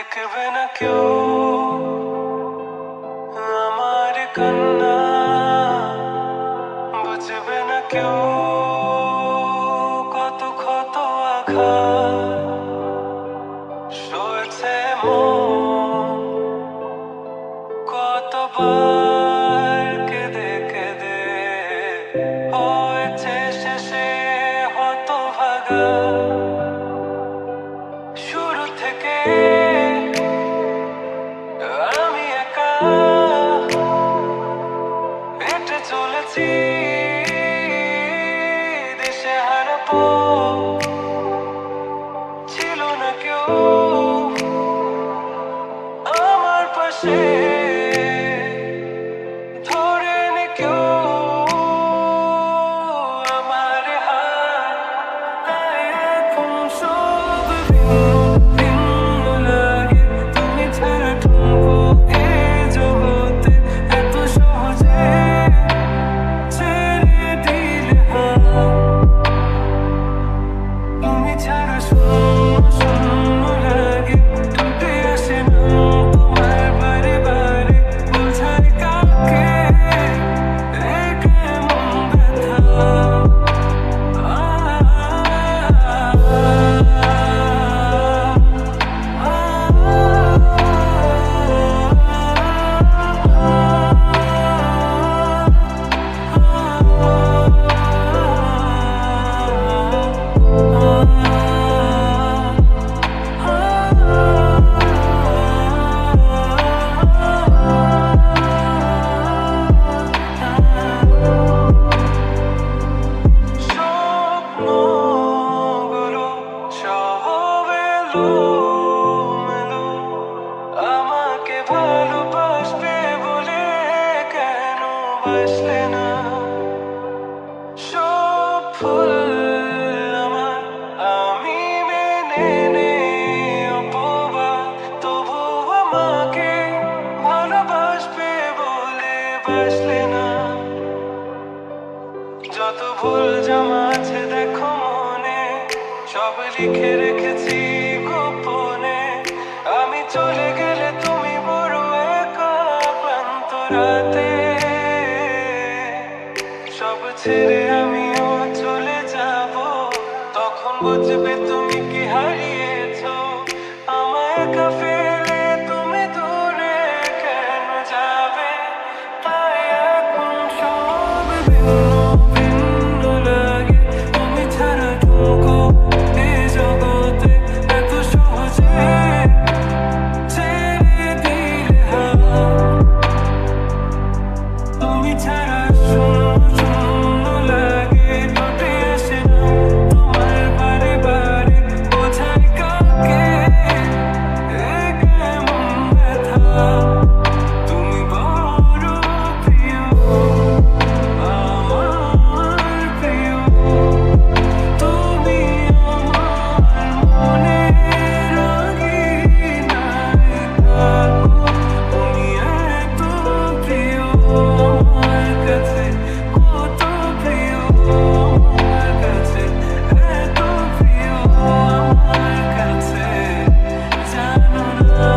দেখবে না কেউ আমার কান্না, বুঝবে না কেউ কত ক্ষত আঘাত সয়েছে মন, কতবার কেঁদে কেঁদে হয়েছে শেষে হতভাগা। শুরু থেকে আমি একা হেঁটে চলেছি দেশে হারাবো, ছিল না কেউ আমার পাশে, ধরে নি কেউ আমার হাত। তাই এখন সব ভিন্ন ভিন্ন লাগে, তুমি ছাড়া ঠুনকো এ জগতে এত সহজে ছেড়ে দিলে হাত। তুমি ছাড়া শূন্য শূন্য লাগে, টুটে আসে না তোমার বারে বারে, বোঝায় কাকে এ কেমন ব্যথা। স্বপ্নগুলো সব এলোমেলো, আমাকে ভালোবাসবে বলে কেন বাসলে না। সব ভুল আমার, আমি মেনে নেই অপবাদ, তবু আমাকে ভালোবাসবে বলে বাসলে না। যত ভুল জমা আছে দেখো মনে, সব লিখে রেখেছি গোপনে। আমি চলে গেলে তুমি বড় একা ক্লান্ত রাতে, সব ছেড়ে আমিও চলে যাব, তখন বুঝবে তুমি কি হারিয়েছো। আমায় একা ফেলে তুমি দূরে কেন যাবে। তাই এখন সব ভিন্ন ভিন্ন লাগে, তুমি ছাড়া ঠুনকো এ জগতে এত সহজে ছেড়ে দিলে হাত। তুমি ছাড়া শূন্য শূন্য লাগে, টুটে আসে না তোমার বারে বারে, বোঝায় কাকে এ কেমন ব্যথা। তুমি বড় প্রিয়, আমার প্রিয়, তুমি আমার মনের আঙিনায় থাকো। তুমি এত প্রিয় আমার কাছে, কত প্রিয় আমার কাছে, এত প্রিয় আমার কাছে, জানো না।